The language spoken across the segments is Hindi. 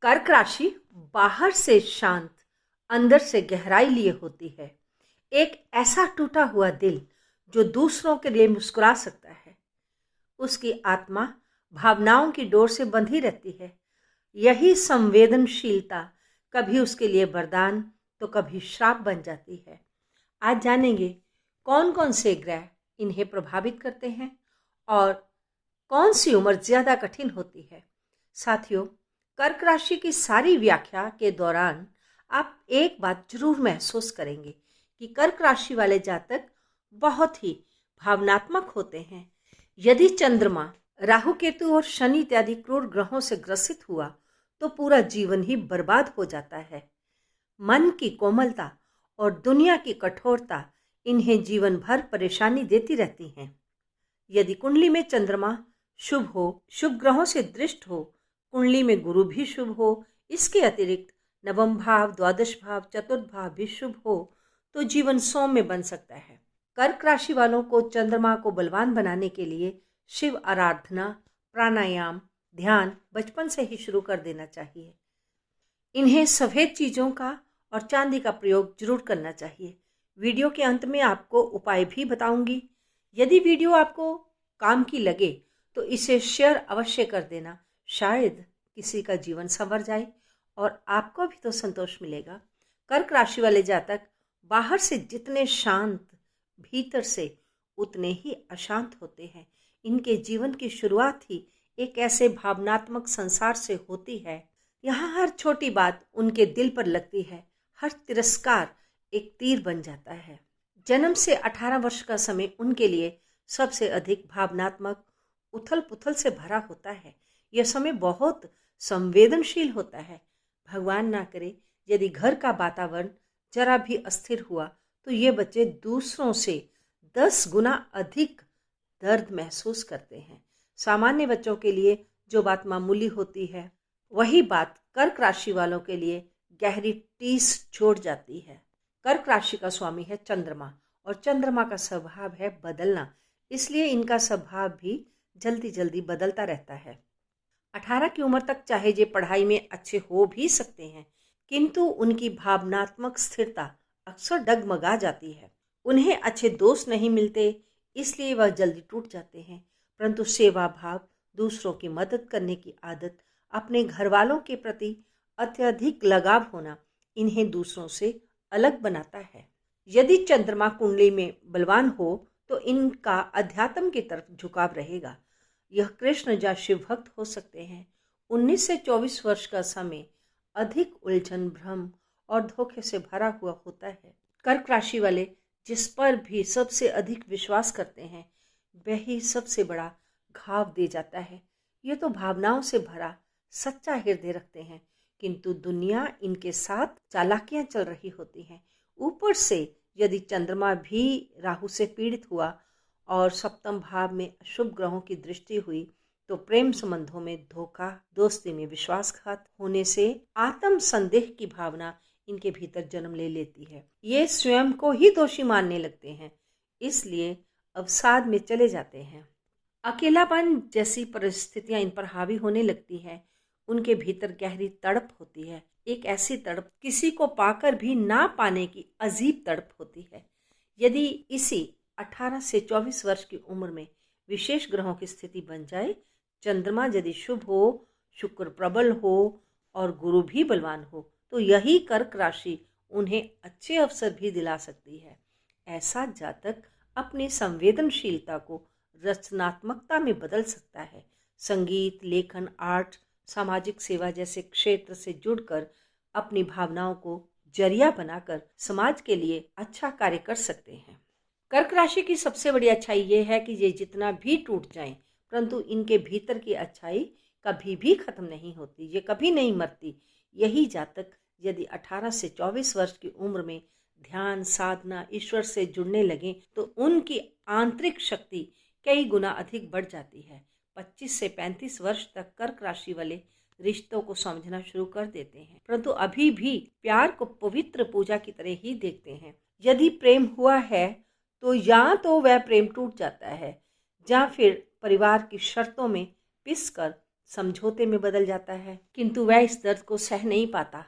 कर्क राशि बाहर से शांत, अंदर से गहराई लिए होती है। एक ऐसा टूटा हुआ दिल जो दूसरों के लिए मुस्कुरा सकता है। उसकी आत्मा भावनाओं की डोर से बंधी रहती है। यही संवेदनशीलता कभी उसके लिए वरदान तो कभी श्राप बन जाती है। आज जानेंगे कौन कौन से ग्रह इन्हें प्रभावित करते हैं और कौन सी उम्र ज्यादा कठिन होती है। साथियों, कर्क राशि की सारी व्याख्या के दौरान आप एक बात जरूर महसूस करेंगे कि कर्क राशि वाले जातक बहुत ही भावनात्मक होते हैं। यदि चंद्रमा राहु केतु और शनि इत्यादि क्रूर ग्रहों से ग्रसित हुआ तो पूरा जीवन ही बर्बाद हो जाता है। मन की कोमलता और दुनिया की कठोरता इन्हें जीवन भर परेशानी देती रहती हैं। यदि कुंडली में चंद्रमा शुभ हो, शुभ ग्रहों से दृष्ट हो, कुंडली में गुरु भी शुभ हो, इसके अतिरिक्त नवम भाव, द्वादश भाव, चतुर्थ भाव भी शुभ हो तो जीवन सौम्य बन सकता है। कर्क राशि वालों को चंद्रमा को बलवान बनाने के लिए शिव आराधना, प्राणायाम, ध्यान बचपन से ही शुरू कर देना चाहिए। इन्हें सफेद चीजों का और चांदी का प्रयोग जरूर करना चाहिए। वीडियो के अंत में आपको उपाय भी बताऊंगी। यदि वीडियो आपको काम की लगे तो इसे शेयर अवश्य कर देना। शायद किसी का जीवन संवर जाए और आपको भी तो संतोष मिलेगा। कर्क राशि वाले जातक बाहर से जितने शांत, भीतर से उतने ही अशांत होते हैं। इनके जीवन की शुरुआत ही एक ऐसे भावनात्मक संसार से होती है। यहाँ हर छोटी बात उनके दिल पर लगती है। हर तिरस्कार एक तीर बन जाता है। जन्म से 18 वर्ष का समय उनके लिए सबसे अधिक भावनात्मक उथल पुथल से भरा होता है। यह समय बहुत संवेदनशील होता है। भगवान ना करे यदि घर का वातावरण जरा भी अस्थिर हुआ तो ये बच्चे दूसरों से 10 गुना अधिक दर्द महसूस करते हैं। सामान्य बच्चों के लिए जो बात मामूली होती है वही बात कर्क राशि वालों के लिए गहरी टीस छोड़ जाती है। कर्क राशि का स्वामी है चंद्रमा और चंद्रमा का स्वभाव है बदलना, इसलिए इनका स्वभाव भी जल्दी जल्दी बदलता रहता है। 18 की उम्र तक चाहे ये पढ़ाई में अच्छे हो भी सकते हैं, किंतु उनकी भावनात्मक स्थिरता अक्सर डगमगा जाती है। उन्हें अच्छे दोस्त नहीं मिलते, इसलिए वह जल्दी टूट जाते हैं। परंतु सेवा भाव, दूसरों की मदद करने की आदत, अपने घर वालों के प्रति अत्यधिक लगाव होना इन्हें दूसरों से अलग बनाता है। यदि चंद्रमा कुंडली में बलवान हो तो इनका अध्यात्म की तरफ झुकाव रहेगा। यह कृष्ण या शिव भक्त हो सकते हैं। 19 से 24 वर्ष का समय अधिक उलझन, भ्रम और धोखे से भरा हुआ होता है। कर्क राशि वाले जिस पर भी सबसे अधिक विश्वास करते हैं वही सबसे बड़ा घाव दे जाता है। ये तो भावनाओं से भरा सच्चा हृदय रखते हैं, किंतु दुनिया इनके साथ चालाकियां चल रही होती हैं। ऊपर से यदि चंद्रमा भी राहु से पीड़ित हुआ और सप्तम भाव में अशुभ ग्रहों की दृष्टि हुई तो प्रेम संबंधों में धोखा, दोस्ती में विश्वासघात होने से आत्म संदेह की भावना इनके भीतर जन्म ले लेती है। ये स्वयं को ही दोषी मानने लगते हैं, इसलिए अवसाद में चले जाते हैं। अकेलापन जैसी परिस्थितियां इन पर हावी होने लगती है। उनके भीतर गहरी तड़प होती है, एक ऐसी तड़प किसी को पाकर भी ना पाने की अजीब तड़प होती है। यदि इसी 18 से 24 वर्ष की उम्र में विशेष ग्रहों की स्थिति बन जाए, चंद्रमा यदि शुभ हो, शुक्र प्रबल हो और गुरु भी बलवान हो, तो यही कर्क राशि उन्हें अच्छे अवसर भी दिला सकती है। ऐसा जातक अपनी संवेदनशीलता को रचनात्मकता में बदल सकता है। संगीत, लेखन, आर्ट, सामाजिक सेवा जैसे क्षेत्र से जुड़कर अपनी भावनाओं को जरिया बनाकर समाज के लिए अच्छा कार्य कर सकते हैं। कर्क राशि की सबसे बड़ी अच्छाई ये है कि ये जितना भी टूट जाएं, परंतु इनके भीतर की अच्छाई कभी भी खत्म नहीं होती, ये कभी नहीं मरती। यही जातक यदि 18 से 24 वर्ष की उम्र में ध्यान, साधना, ईश्वर से जुड़ने लगे तो उनकी आंतरिक शक्ति कई गुना अधिक बढ़ जाती है। 25 से 35 वर्ष तक कर्क राशि वाले रिश्तों को समझना शुरू कर देते हैं, परंतु अभी भी प्यार को पवित्र पूजा की तरह ही देखते हैं। यदि प्रेम हुआ है तो या तो वह प्रेम टूट जाता है या फिर परिवार की शर्तों में पिसकर समझौते में बदल जाता है, किंतु वह इस दर्द को सह नहीं पाता,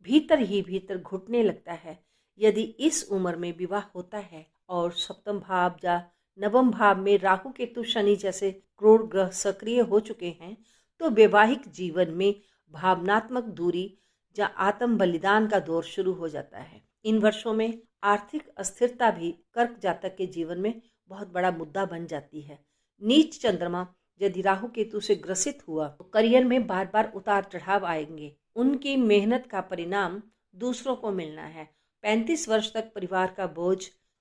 भीतर ही भीतर घुटने लगता है। यदि इस उम्र में विवाह होता है और सप्तम भाव या नवम भाव में राहु केतु शनि जैसे क्रूर ग्रह सक्रिय हो चुके हैं, तो वैवाहिक जीवन में भावनात्मक दूरी या आत्म बलिदान का दौर शुरू हो जाता है। इन वर्षों में आर्थिक अस्थिरता भी कर्क जातक के जीवन में बहुत बड़ा मुद्दा बन जाती है। नीच चंद्रमा यदि राहु केतु से ग्रसित हुआ तो करियर में बार बार उतार चढ़ाव आएंगे। उनकी मेहनत का परिणाम दूसरों को मिलना है। 35 वर्ष तक परिवार का बोझ,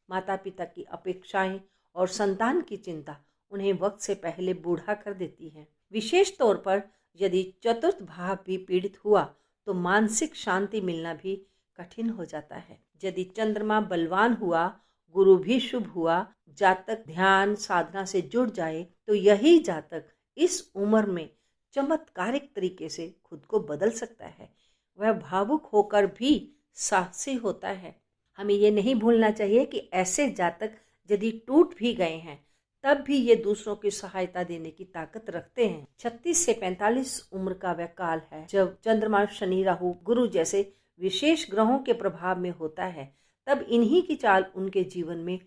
माता पिता की अपेक्षाएं और संतान की चिंता उन्हें वक्त से पहले बूढ़ा कर देती है। विशेष तौर पर यदि चतुर्थ भाव भी पीड़ित हुआ तो मानसिक शांति मिलना भी कठिन हो जाता है। यदि चंद्रमा बलवान हुआ, गुरु भी शुभ हुआ, जातक ध्यान साधना से जुड़ जाए तो यही जातक इस उम्र में चमत्कारिक तरीके से खुद को बदल सकता है। वह भावुक होकर भी साहसी होता है। हमें ये नहीं भूलना चाहिए कि ऐसे जातक यदि टूट भी गए हैं तब भी ये दूसरों की सहायता देने की ताकत रखते हैं। 36 से 45 उम्र का वह काल है जब चंद्रमा शनि राहु गुरु जैसे विशेष ग्रहों के प्रभाव में होता है। तब इन्हीं की चाल उनके जीवन में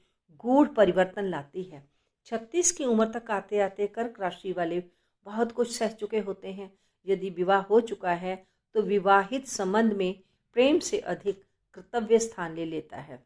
गूढ़ परिवर्तन लाती है। 36 की उम्र तक आते आते कर्क राशि वाले बहुत कुछ सह चुके होते हैं। यदि विवाह हो चुका है तो विवाहित संबंध में प्रेम से अधिक कर्तव्य स्थान ले लेता है।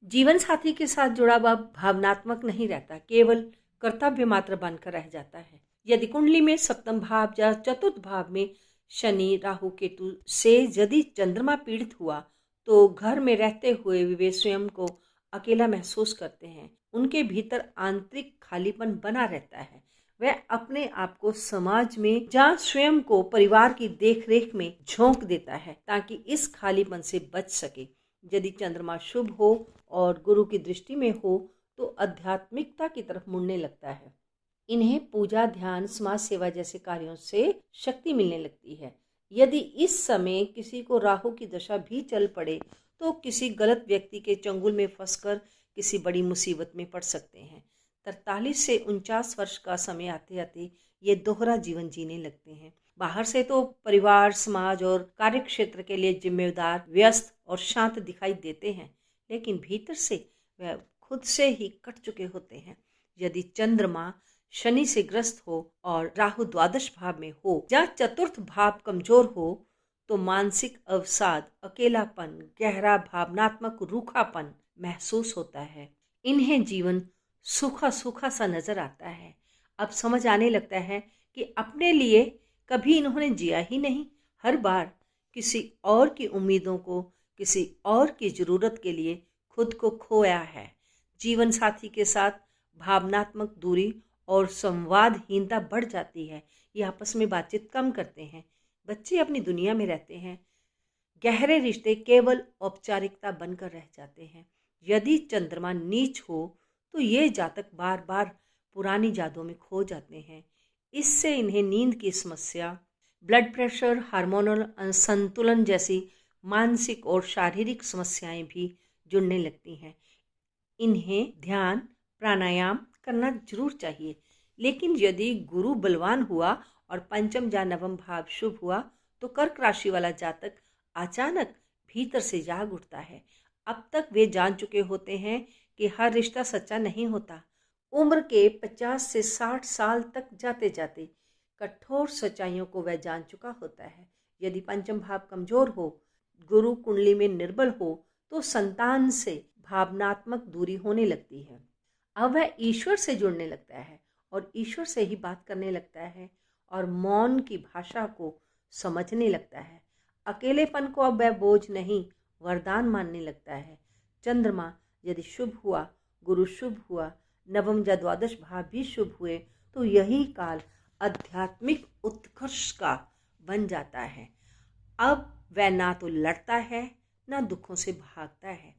जीवन साथी के साथ जुड़ाव अब भावनात्मक नहीं रहता, केवल कर्तव्य मात्र बनकर रह जाता है। यदि कुंडली में सप्तम भाव या चतुर्थ भाव में शनि राहु केतु से यदि चंद्रमा पीड़ित हुआ तो घर में रहते हुए वे स्वयं को अकेला महसूस करते हैं। उनके भीतर आंतरिक खालीपन बना रहता है। वह अपने आप को समाज में या स्वयं को परिवार की देखरेख में झोंक देता है ताकि इस खालीपन से बच सके। यदि चंद्रमा शुभ हो और गुरु की दृष्टि में हो तो आध्यात्मिकता की तरफ मुड़ने लगता है। इन्हें पूजा, ध्यान, समाज सेवा जैसे कार्यों से शक्ति मिलने लगती है। यदि इस समय किसी को राहु की दशा भी चल पड़े तो किसी गलत व्यक्ति के चंगुल में फंसकर किसी बड़ी मुसीबत में पड़ सकते हैं। 43 से 49 वर्ष का समय आते आते ये दोहरा जीवन जीने लगते हैं। बाहर से तो परिवार, समाज और कार्य क्षेत्र के लिए जिम्मेदार, व्यस्त और शांत दिखाई देते हैं, लेकिन भीतर से वह खुद से ही कट चुके होते हैं। यदि चंद्रमा शनि से ग्रस्त हो और राहु द्वादश भाव में हो या चतुर्थ भाव कमजोर हो तो मानसिक अवसाद, अकेलापन, गहरा भावनात्मक रूखापन महसूस होता है। इन्हें जीवन सूखा सूखा सा नजर आता है। अब समझ आने लगता है कि अपने लिए कभी इन्होंने जिया ही नहीं। हर बार किसी और की उम्मीदों को, किसी और की जरूरत के लिए खुद को खोया है। जीवन साथी के साथ भावनात्मक दूरी और संवादहीनता बढ़ जाती है। ये आपस में बातचीत कम करते हैं। बच्चे अपनी दुनिया में रहते हैं। गहरे रिश्ते केवल औपचारिकता बनकर रह जाते हैं। यदि चंद्रमा नीच हो तो ये जातक बार बार पुरानी यादों में खो जाते हैं। इससे इन्हें नींद की समस्या, ब्लड प्रेशर, हार्मोनल असंतुलन जैसी मानसिक और शारीरिक समस्याएं भी जुड़ने लगती हैं। इन्हें ध्यान, प्राणायाम करना जरूर चाहिए। लेकिन यदि गुरु बलवान हुआ और पंचम या नवम भाव शुभ हुआ तो कर्क राशि वाला जातक अचानक भीतर से जाग उठता है। अब तक वे जान चुके होते हैं कि हर रिश्ता सच्चा नहीं होता। उम्र के 50 से 60 साल तक जाते जाते कठोर सच्चाइयों को वह जान चुका होता है। यदि पंचम भाव कमजोर हो, गुरु कुंडली में निर्बल हो तो संतान से भावनात्मक दूरी होने लगती है। अब वह ईश्वर से जुड़ने लगता है और ईश्वर से ही बात करने लगता है और मौन की भाषा को समझने लगता है। अकेलेपन को अब वह बोझ नहीं, वरदान मानने लगता है। चंद्रमा यदि शुभ हुआ, गुरु शुभ हुआ, नवम या द्वादश भाव भी शुभ हुए तो यही काल आध्यात्मिक उत्कर्ष का बन जाता है। अब वह ना तो लड़ता है ना दुखों से भागता है।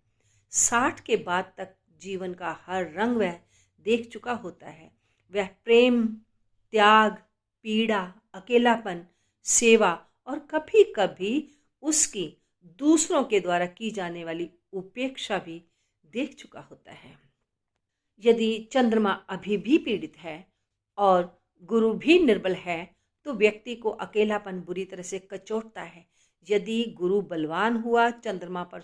60 के बाद तक जीवन का हर रंग वह देख चुका होता है। वह प्रेम, त्याग, पीड़ा, अकेलापन, सेवा और कभी कभी उसकी दूसरों के द्वारा की जाने वाली उपेक्षा भी देख चुका होता है। यदि चंद्रमा अभी भी पीड़ित है और गुरु भी निर्बल है तो व्यक्ति को अकेलापन बुरी तरह से कचोटता है। यदि गुरु बलवान हुआ, चंद्रमा पर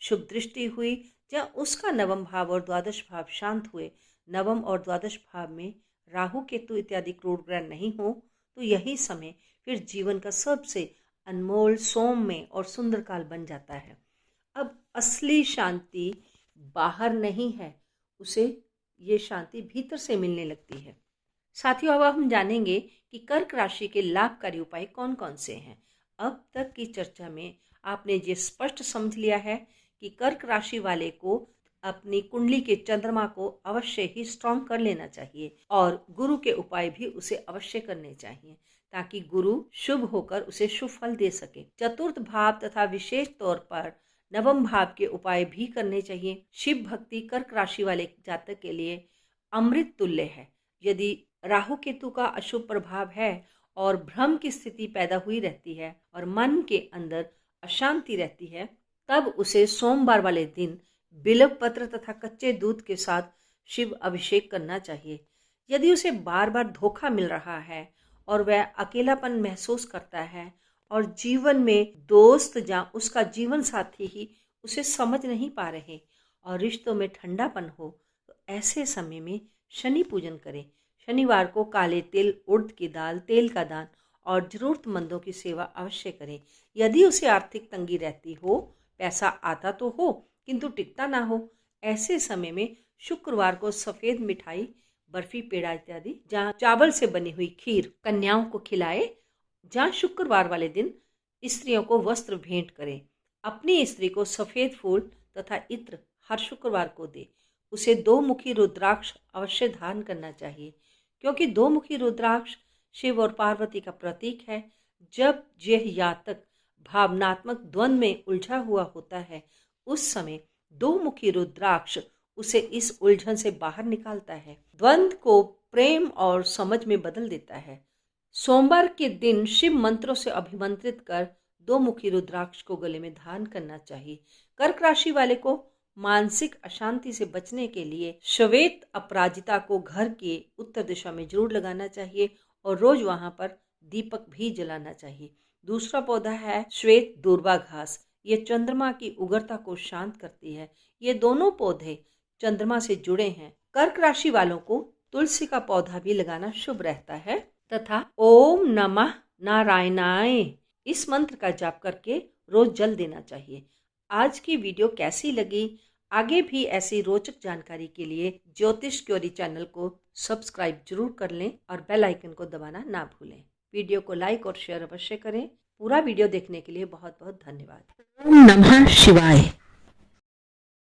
शुभ दृष्टि हुई या उसका नवम भाव और द्वादश भाव शांत हुए, नवम और द्वादश भाव में राहु केतु इत्यादि क्रूर ग्रह नहीं हो, तो यही समय फिर जीवन का सबसे अनमोल, सौम्य और सुंदर काल बन जाता है। अब असली शांति बाहर नहीं है, उसे ये शांति भीतर से मिलने लगती है। साथियों, अब हम जानेंगे कि कर्क राशि के लाभकारी उपाय कौन कौन से हैं। अब तक की चर्चा में आपने ये स्पष्ट समझ लिया है कि कर्क राशि वाले को अपनी कुंडली के चंद्रमा को अवश्य ही स्ट्रॉन्ग कर लेना चाहिए और गुरु के उपाय भी उसे अवश्य करने चाहिए, ताकि गुरु शुभ होकर उसे शुभ फल दे सके। चतुर्थ भाव तथा विशेष तौर पर नवम भाव के उपाय भी करने चाहिए। शिव भक्ति कर्क राशि वाले जातक के लिए अमृत तुल्य है। यदि राहु केतु का अशुभ प्रभाव है और भ्रम की स्थिति पैदा हुई रहती है और मन के अंदर अशांति रहती है, तब उसे सोमवार वाले दिन बिल्व पत्र तथा कच्चे दूध के साथ शिव अभिषेक करना चाहिए। यदि उसे बार बार धोखा मिल रहा है और वह अकेलापन महसूस करता है और जीवन में दोस्त या उसका जीवन साथी ही उसे समझ नहीं पा रहे और रिश्तों में ठंडापन हो, तो ऐसे समय में शनि पूजन करें। शनिवार को काले तिल, उड़द की दाल, तेल का दान और जरूरतमंदों की सेवा अवश्य करें। यदि उसे आर्थिक तंगी रहती हो, पैसा आता तो हो किंतु टिकता ना हो, ऐसे समय में शुक्रवार को सफेद मिठाई, बर्फी, पेड़ा इत्यादि जहाँ चावल से बनी हुई खीर कन्याओं को खिलाए। जहाँ शुक्रवार वाले दिन स्त्रियों को वस्त्र भेंट करें। अपनी स्त्री को सफेद फूल तथा इत्र हर शुक्रवार को दे। उसे 2 मुखी रुद्राक्ष अवश्य धारण करना चाहिए, क्योंकि 2 मुखी रुद्राक्ष शिव और पार्वती का प्रतीक है। जब यह जातक भावनात्मक द्वंद्व में उलझा हुआ होता है, उस समय 2 मुखी रुद्राक्ष उसे इस उलझन से बाहर निकालता है, द्वंद्व को प्रेम और समझ में बदल देता है। सोमवार के दिन शिव मंत्रों से अभिमंत्रित कर 2 मुखी रुद्राक्ष को गले में धारण करना चाहिए। कर्क राशि वाले को मानसिक अशांति से बचने के लिए श्वेत अपराजिता को घर के उत्तर दिशा में जरूर लगाना चाहिए और रोज वहां पर दीपक भी जलाना चाहिए। दूसरा पौधा है श्वेत दूर्वा घास। ये चंद्रमा की उग्रता को शांत करती है। ये दोनों पौधे चंद्रमा से जुड़े हैं। कर्क राशि वालों को तुलसी का पौधा भी लगाना शुभ रहता है तथा ओम नमः नारायणाय इस मंत्र का जाप करके रोज जल देना चाहिए। आज की वीडियो कैसी लगी? आगे भी ऐसी रोचक जानकारी के लिए ज्योतिष क्योरी चैनल को सब्सक्राइब जरूर कर लें और बेल आइकन को दबाना ना भूलें। वीडियो को लाइक और शेयर अवश्य करें। पूरा वीडियो देखने के लिए बहुत बहुत धन्यवाद। ओम नमः शिवाय।